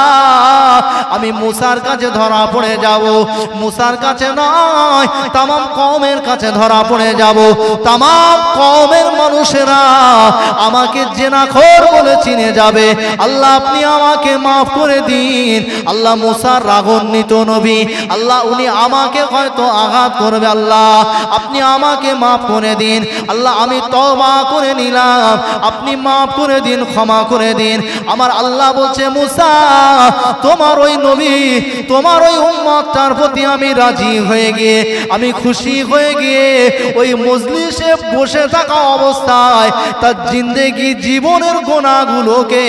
আমি মুসার কাছে ধরা পড়ে যাব, মুসার কাছে নয় তামাম কওমের কাছে ধরা পড়ে যাব। তামাম কওমের মানুষেরা আমাকে জিনাখোর বলে চিনে যাবে। আল্লাহ আপনি আমাকে মাফ করে দিন। আল্লাহ মুসার রাগান্বিত নবী, আল্লাহ উনি আমাকে হয়তো আঘাত করবে, আল্লাহ আপনি আমাকে মাফ করে দিন। আল্লাহ আমি তওবা করে নিলাম, আপনি মাফ করে দিন, ক্ষমা করে দিন। আমার আল্লাহ বলছে, মুসা তোমার ওই নবী, তোমার ওই উম্মতটার প্রতি আমি রাজি হয়ে গিয়ে, আমি খুশি হয়ে গিয়ে ওই মজলিসে বসে থাকা অবস্থায় তার জিন্দেগি জীবনের গুনাহগুলোকে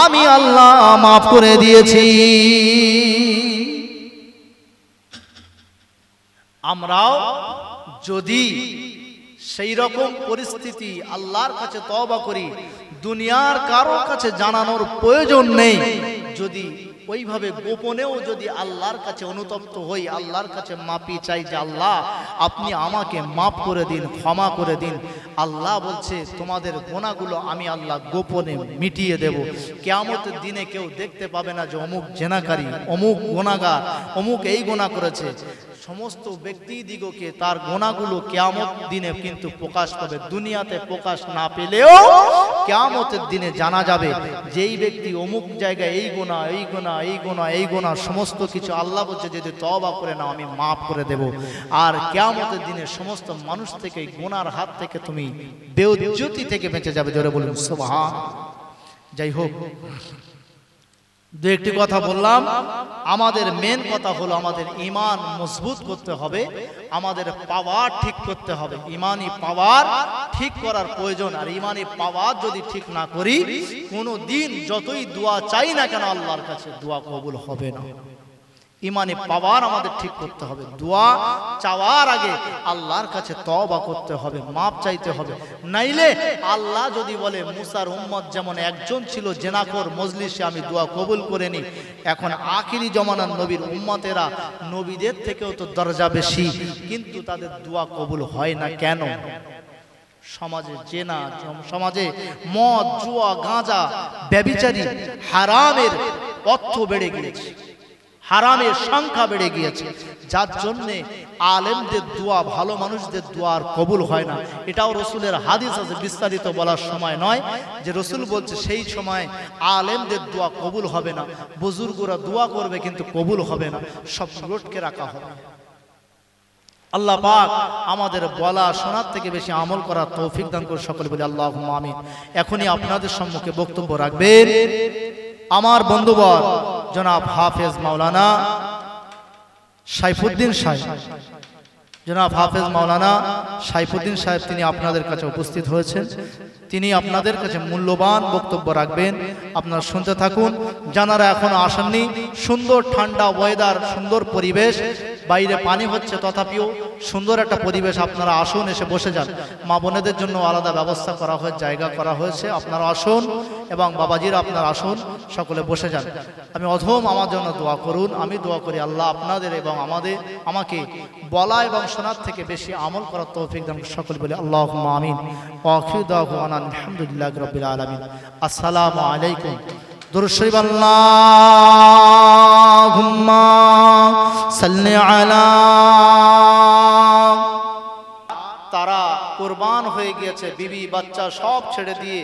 আমি আল্লাহ মাফ করে দিয়েছি। আমরাও যদি সেই রকম পরিস্থিতি আল্লাহর কাছে তওবা করি, দুনিয়ার কারোর কাছে জানানোর প্রয়োজন নেই, যদি ওইভাবে গোপনেও যদি আল্লাহর কাছে অনুতপ্ত হই, আল্লাহর কাছে মাফি চাই যে আল্লাহ আপনি আমাকে মাফ করে দিন, ক্ষমা করে দিন। আল্লাহ বলছে তোমাদের গুনাহগুলো আমি আল্লাহ গোপনে মিটিয়ে দেব। কিয়ামতের দিনে কেউ দেখতে পাবে না যে অমুক জেনাকারী, অমুক গুনাহগার, অমুক এই গুনাহ করেছে। সমস্ত ব্যক্তি দিগকে তার গুনাহগুলো কিয়ামত দিনে কিন্তু প্রকাশ পাবে। দুনিয়াতে প্রকাশ না পেলেও কিয়ামতের দিনে জানা যাবে যেই ব্যক্তি অমুক জায়গায় এই গুনাহ, এই গুনাহ, এই গুনাহ, এই গুনাহ সমস্ত কিছু আল্লাহ বলছে যদি তওবা করে নাও আমি মাফ করে দেব। আর কিয়ামতের দিনে সমস্ত মানুষ থেকে গুনার হাত থেকে তুমি বেইজ্জতি থেকে বেঁচে যাবে। জোরে বলুন সুবহান। যাই হোক, দু একটি কথা বললাম। আমাদের মেন কথা হলো আমাদের ঈমান মজবুত করতে হবে, আমাদের পাওয়ার ঠিক করতে হবে। ঈমানি পাওয়ার ঠিক করার প্রয়োজন। আর ঈমানি পাওয়ার যদি ঠিক না করি, কোনো দিন যতই দোয়া চাই না কেন আল্লাহর কাছে দোয়া কবুল হবে না। ঈমানি পাওয়ার আমাদের ঠিক করতে হবে। দোয়া চাওয়ার আগে আল্লাহর কাছে তওবা করতে হবে, মাপ চাইতে হবে। নাইলে আল্লাহ যদি বলে মুসার উম্মত যেমন একজন ছিল জেনাখোর, মজলিসে আমি দোয়া কবুল করে নি, এখন আখিরি জমানার নবীর উম্মতেরা নবীদের থেকেও তো দরজা বেশি, কিন্তু তাদের দোয়া কবুল হয় না কেন? সমাজে জেনা, সমাজে মদ, জুয়া, গাঁজা, ব্যভিচারী, হারামের অর্থ বেড়ে গিয়েছে, হারামের সংখ্যা বেড়ে গিয়েছে, যার জন্যে আলেমদের দোয়া, ভালো মানুষদের দোয়া আর কবুল হয় না। এটাও রসুলের হাদিস আছে, বিস্তারিত বলার সময় নয়, যে রসুল বলছে সেই সময় আলেমদের দোয়া কবুল হবে না। বুজুর্গরা দোয়া করবে কিন্তু কবুল হবে না, সব লটকে রাখা হবে। আল্লাহ পাক আমাদের বলা শোনার থেকে বেশি আমল করার তৌফিক দান করে সকলে বলি আল্লাহুম্মা আমিন। এখনই আপনাদের সম্মুখে বক্তব্য রাখবেন আমার বন্ধুবর জনাব হাফেজ মাওলানা সাইফুদ্দিন সাহেব। জনাব হাফেজ মাওলানা সাইফুদ্দিন সাহেব তিনি আপনাদের কাছে উপস্থিত হয়েছেন। তিনি আপনাদের কাছে মূল্যবান বক্তব্য রাখবেন, আপনারা শুনতে থাকুন। যারা এখনো আসেননি, সুন্দর ঠান্ডা ওয়েদার, সুন্দর পরিবেশ, বাইরে পানি হচ্ছে তথাপিও সুন্দর একটা পরিবেশ। আপনারা আসুন, এসে বসে যান। মা বোনেদের জন্য আলাদা ব্যবস্থা করা হয়েছে, জায়গা করা হয়েছে, আপনারা আসুন এবং বাবাজিরা আপনারা আসুন, সকলে বসে যান। আমি অধম আমার জন্য দোয়া করুন। আমি দোয়া করি আল্লাহ আপনাদের এবং আমাকে বলা এবং শোনার থেকে বেশি আমল করার তৌফিক দান। সকলে বলি আল্লাহুম্মা আমিন। ওয়া আখিরু দাওয়ানা আলহামদুলিল্লাহি রাব্বিল আলামিন। আসসালামু আলাইকুম। দুরূদ শরীফ আল্লাহুম্মা সাল্লি আলা। তারা কুরবান হয়ে গিয়েছে, বিবি বাচ্চা সব ছেড়ে দিয়ে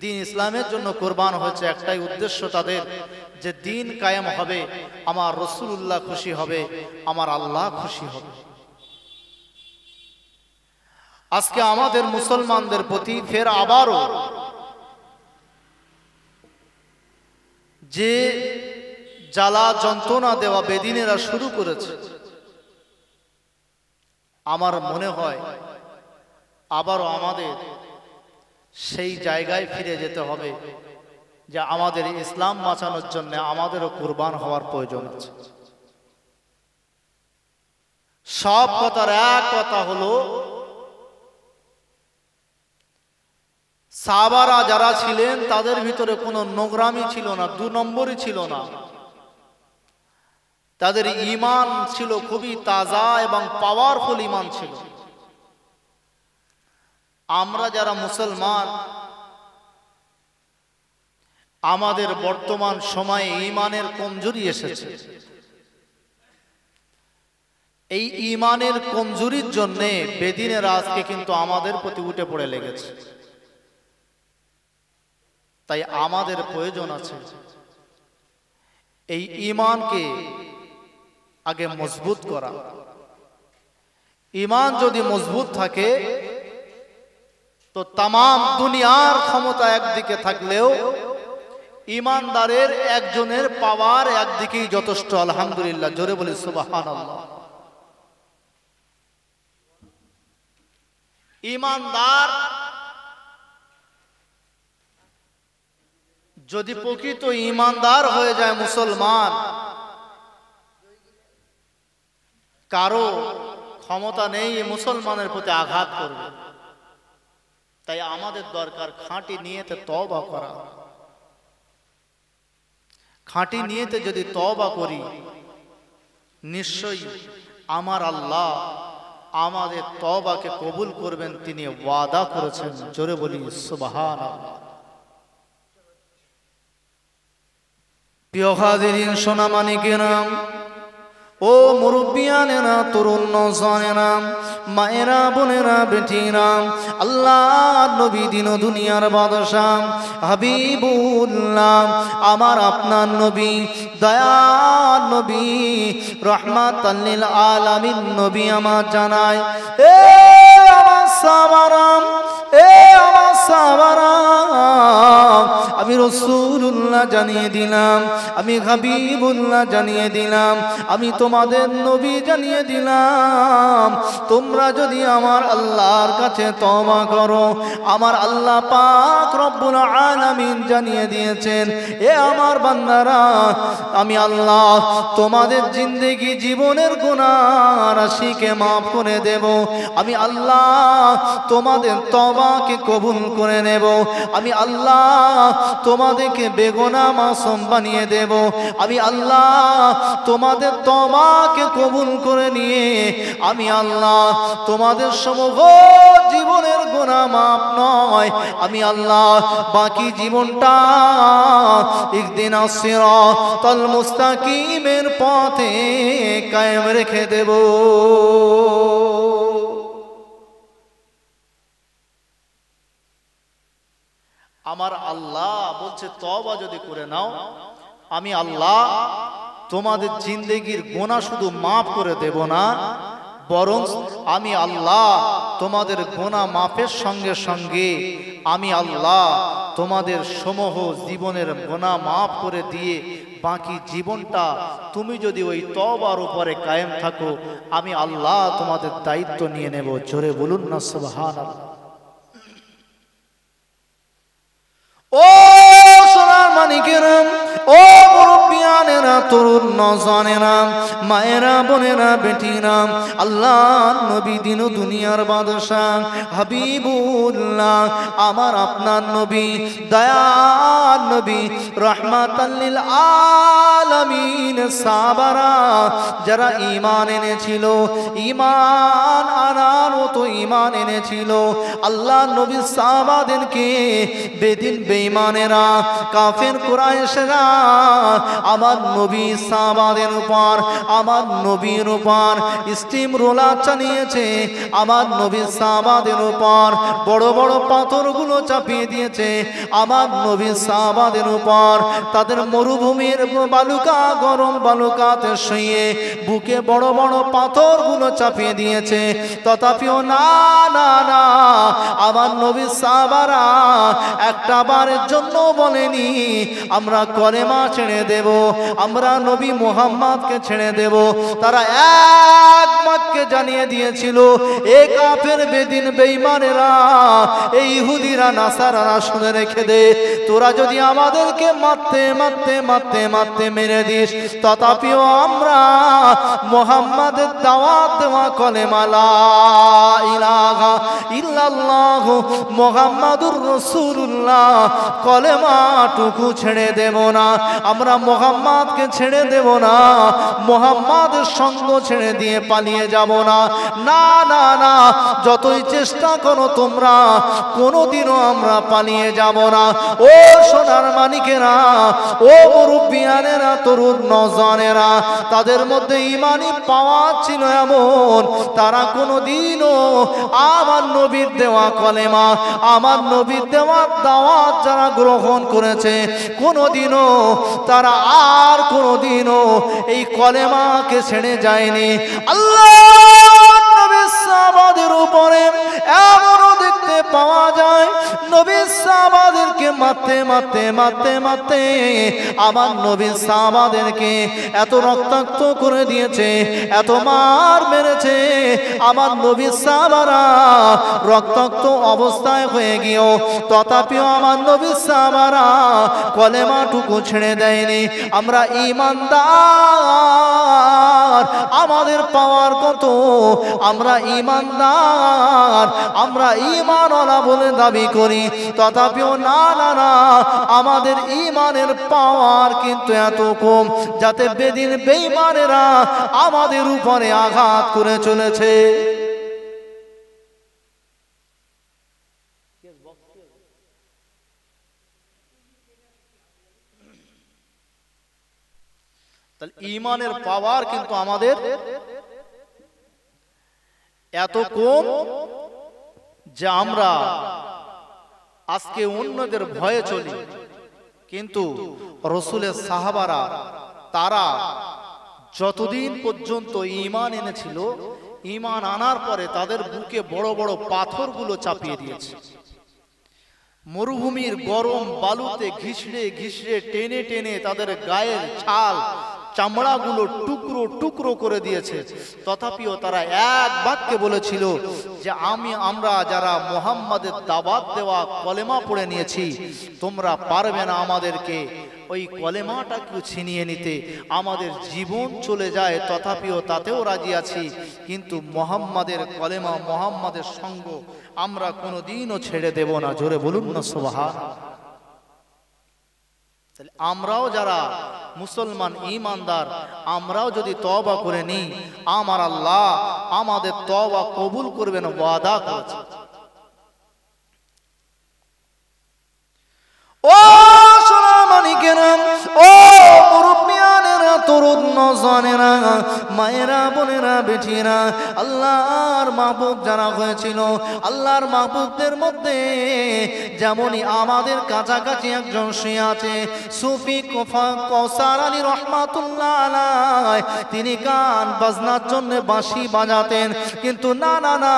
দিন ইসলামের জন্য কুরবান হয়েছে। একটাই উদ্দেশ্য তাদের, যে দিন কায়েম হবে, আমার রাসূলুল্লাহ খুশি হবে, আমার আল্লাহ খুশি হবে। আজকে আমাদের মুসলমানদের প্রতি ফের আবারও যে জ্বালা যন্ত্রণা দেওয়া বেদিনেরা শুরু করেছে, আমার মনে হয় আবারও আমাদের সেই জায়গায় ফিরে যেতে হবে যে আমাদের ইসলাম বাঁচানোর জন্য আমাদেরও কুরবান হওয়ার প্রয়োজন আছে। সব কথার এক কথা হলো, সাহাবারা যারা ছিলেন তাদের ভিতরে কোনো নোংরামি ছিল না, দু নম্বরই ছিল না। তাদের ঈমান ছিল খুবই তাজা এবং পাওয়ারফুল ঈমান ছিল। আমরা যারা মুসলমান, আমাদের বর্তমান সময়ে ঈমানের কমজোরি এসেছে। এই ঈমানের কমজোরির জন্য বেদিনের আজকে কিন্তু আমাদের প্রতি উঠে পড়ে লেগেছে। তাই আমাদের প্রয়োজন আছে এই ঈমানকে আগে মজবুত করা। ঈমান যদি মজবুত থাকে তো তামাম দুনিয়ার ক্ষমতা একদিকে থাকলেও ঈমানদারের একজনের পাওয়ার একদিকেই যথেষ্ট। আলহামদুলিল্লাহ, জোরে বলি সুবহানাল্লাহ। ঈমানদার যদি প্রকৃত ঈমানদার হয়ে যায় মুসলমান, কারো ক্ষমতা নেই মুসলমানের প্রতি আঘাত করবে। তাই আমাদের দরকার খাঁটি নিয়তে তওবা করা। খাঁটি নিয়তে যদি তওবা করি, নিশ্চয়ই আমার আল্লাহ আমাদের তওবাকে কবুল করবেন, তিনি ওয়াদা করেছেন। জোরে বলি সুবহানাল্লাহ। প্রিয় হাজিরিন, সোনা মানিকেরা, ও মুরব্বিয়ানেরা, তরুণ নওজওয়ানেরা, মায়েরা, বোনেরা, বেটিরা, আল্লাহ নবী দিন দুনিয়ার বাদশাহ হাবিবুল্লাহ, আমার আপনার নবী, দয়ার নবী, রহমাতাল লিল আলামিন নবী আমার জানায়, এ আমার সাহাবারা, এ আমার সাহাবারা, আমি রাসূলুল্লাহ জানিয়ে দিলাম, আমি হাবিবুল্লাহ জানিয়ে দিলাম, আমি তোমাদের নবী জানিয়ে দিলাম, তোমরা যদি আমার আল্লাহর কাছে তওবা করো, আমার আল্লাহ পাক রব্বুল আলামিন জানিয়ে দিয়েছেন, এ আমার বান্দারা, আমি আল্লাহ তোমাদের জিন্দেগি জীবনের গুনাহ রাশিকে মাফ করে দেব। আমি আল্লাহ তোমাদের তওবাকে কবুল করে নেব। আমি আল্লাহ তোমাদেরকে বেগুনাহ মাসুম বানিয়ে দেব। আমি আল্লাহ তোমাদের তওবাকে কবুল করে নিয়ে আমি আল্লাহ তোমাদের সমগ্র জীবনের গুনাহ মাফ নয়, আমি আল্লাহ বাকি জীবনটা ইহদিনাস সিরাতাল মুস্তাকিমের পথে কায়েম রেখে দেব। আমার আল্লাহ বলছে, তওবা যদি করে নাও, আমি আল্লাহ তোমাদের জিন্দেগির গুনাহ শুধু মাফ করে দেব না, বরং আমি আল্লাহ তোমাদের গুনাহ মাফের সঙ্গে সঙ্গে আমি আল্লাহ তোমাদের সমূহ জীবনের গুনাহ মাফ করে দিয়ে বাকি জীবনটা তুমি যদি ওই তওবার উপরে কায়েম থাকো, আমি আল্লাহ তোমাদের দায়িত্ব নিয়ে নেব। জোরে বলুন না সুবহানাল্লাহ। ও সোনার মানিকেরা, ও মুরব্বিয়ানেরা, তরুণ নওজওয়ানেরা, মায়েরা, বোনেরা, বেটিরা, আল্লাহ নবী দিন দুনিয়ার বাদশাহ হাবিবুল্লাহ, আমার আপনার নবী, দয়ার নবী, রহমাতাল লিল আলামিন, সাহাবারা যারা ঈমান এনেছিল, ঈমান আনার মতো ঈমান এনেছিল, আল্লাহ নবী সাহাবাদেরকে বেদিন বেঈমানেরা, কাফের কুরাইশরা আমার নবী সাহাবাদের উপর আমার নবীর উপর স্টিম রোলার চালিয়েছে, আমার নবীর সাহাবাদের উপর বড় বড় পাথরগুলো চাপিয়ে দিয়েছে, আমার নবীর সাহাবাদের উপর তাদের মরুভূমির বালুকা গরম বালুকাতে শুয়ে বুকে বড় বড় পাথরগুলো চাপিয়ে দিয়েছে। তথাপিও না না না, আমার নবীর সাহাবারা একটা বারের জন্য বলেনি আমরা কলেমা ছেড়ে দেব, আমরা নবী মুহাম্মদকে ছেড়ে দেব। তারা এক বাক্যে জানিয়ে দিয়েছিল, এ কাফের বেদিন বেঈমানেরা, এই ইহুদিরা নাসারারা শুনে রেখে দে, তোরা যদি আমাদেরকে মারতে মারতে মারতে মারতে মেরে দিস, তথাপিও আমরা মুহাম্মাদের দাওয়াত দেওয়া কলেমা লা ইলাহা ইল্লাল্লাহ মুহাম্মাদুর রাসূলুল্লাহ কলেমাটুকু ছেড়ে দেব না, আমরা মুহাম্মাদকে ছেড়ে দেব না, মুহাম্মাদের সঙ্গ ছেড়ে দিয়ে পালিয়ে যাব না। না না না, যতই চেষ্টা করো তোমরা, কোনোদিনও আমরা পালিয়ে যাব না। ও সোনার মানিকেরা, ও মুরব্বিয়ানেরা, তরুণ নওজওয়ানেরা, তাদের মধ্যে ঈমানি পাওয়ার ছিল এমন, তারা কোনোদিনও আমার নবীর দেওয়া কলেমা, আমার নবীর দেওয়া দাওয়াত যারা গ্রহণ করেছে, কোনোদিনও তারা আর কোনোদিনও এই কলেমাকে ছেড়ে যায়নি। আল্লাহ নবীর সাহাবাদের উপরে এমনও দেখতে পাওয়া যায়, নবীর সাহাবাদেরকে মারতে মারতে মারতে মারতে আমার নবীর সাহাবাদেরকে এত রক্তাক্ত করে দিয়েছে, এত মার মেরেছে, আমার নবীর সাহাবারা রক্তাক্ত অবস্থায় হয়ে গিয়েও তথাপিও আমার নবীর সাহাবারা কলেমাটুকু ছেড়ে দেয়নি। আমরা ঈমানদার, আমাদের পাওয়ার কত, আমরা ঈমানদার, আমরা ঈমানওয়ালা বলে দাবি করি, তথাপিও না না না, আমাদের ঈমানের পাওয়ার কিন্তু এত কম, যাতে বেদিন বেঈমানেরা আমাদের উপরে আঘাত করে চলেছে। তাহলে ঈমানের পাওয়ার কিন্তু আমাদের এত কম যে আমরা আজকে অন্যদের ভয়ে চলি, কিন্তু রাসূলের সাহাবারা তারা যতদিন পর্যন্ত ঈমান এনেছিল, ঈমান আনার পরে তাদের বুকে বড় বড় পাথরগুলো চাপিয়ে দিয়েছে, মরুভূমির গরম বালুতে ঘিসড়ে ঘিসড়ে টেনে টেনে তাদের গায়ের ছাল চামড়াগুলো টুকরো টুকরো করে দিয়েছে। তথাপিও তারা এক বাক্যে বলেছিল যে আমরা যারা মুহাম্মাদের দাওয়াত দেওয়া কলেমা পড়ে নিয়েছি, তোমরা পারবে না আমাদেরকে ওই কলেমাটাকে ছিনিয়ে নিতে, আমাদের জীবন চলে যায় তথাপিও তাতেও রাজি আছি, কিন্তু মুহাম্মাদের কলেমা, মুহাম্মাদের সঙ্গ আমরা কোনোদিনও ছেড়ে দেব না। জোরে বলুন না সুবহানাল্লাহ। তাহলে আমরাও যারা মুসলমান ঈমানদার, আমরাও যদি তওবা করে নিই, আমার আল্লাহ আমাদের তওবা কবুল করবেন, ওয়াদা করেছে। ও সোনা মানিকেরা, ও মুরব্বিয়ানেরা, তরুণ নওজওয়ানেরা, মায়েরা, বোনেরা, বেটিরা, আল্লাহর মাহবুব যারা হয়েছিল, আল্লাহর মাহবুবদের মধ্যে যেমনই আমাদের কাছাকাছি একজন শুয়ে আছে, সুফি কৌসার আলী রহমাতুল্লাহ আলাইহি, তিনি গান বাজনার জন্য বাঁশি বাজাতেন, কিন্তু না না না,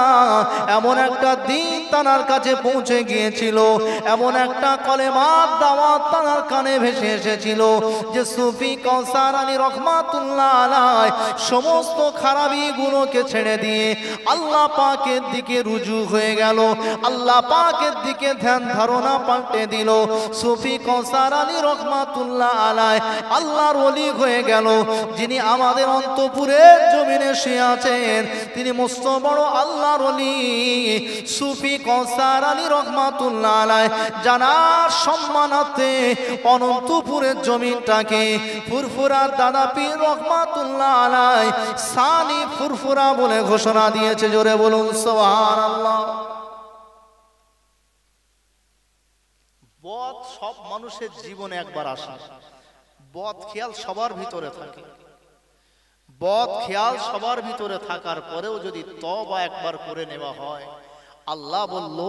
এমন একটা দিন তার কাছে পৌঁছে গিয়েছিল, এমন একটা কলেমার দাওয়াত তার কানে ভেসে এসেছিল যে সুফি কৌসার আলী রহমাতুল্লাহ আলাইহি সমস্ত খারাপি গুলোকে ছেড়ে দিয়ে আল্লাহ পাকের দিকে রুজু হয়ে গেল, আল্লাহ পাকের দিকে ধ্যান ধারণা পাল্টে দিল। সুফি কৌসার আলী রহমাতুল্লাহ আলাইহি আল্লাহর ওলি হয়ে গেল, যিনি আমাদের অন্তপুরের জমিনে শুয়ে আছেন, তিনি মস্ত বড় আল্লাহর ওলি সুফি কৌসার আলী রহমাতুল্লাহ আলাইহি জানার সম্মানার্থে অনন্তপুরের জমিনটাকে ফুরফুরার দাদা পীর রহমাতুল্লাহ আলাইহি সানি ফুরফুরা বলে ঘোষণা দিয়েছে। জোরে বলুন সুবহানাল্লাহ। বদ সব মানুষের জীবনে একবার আসে, বদ খেয়াল সবার ভিতরে থাকে, বদ খেয়াল সবার ভিতরে থাকার পরেও যদি তওবা একবার করে নেওয়া হয়, আল্লাহ বলল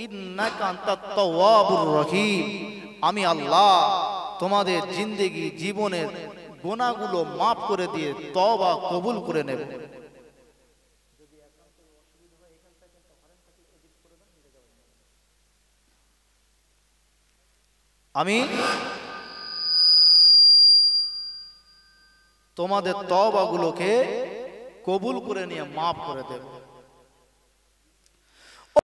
ইন্নাকা আনতাত তাওয়াবুর রহিম, আমি আল্লাহ তোমাদের জিন্দেগি জীবনের গুনাহগুলো মাফ করে দিয়ে তওবা কবুল করে নেব। আমি তোমাদের তওবাগুলোকে কবুল করে নিয়ে মাফ করে দেব।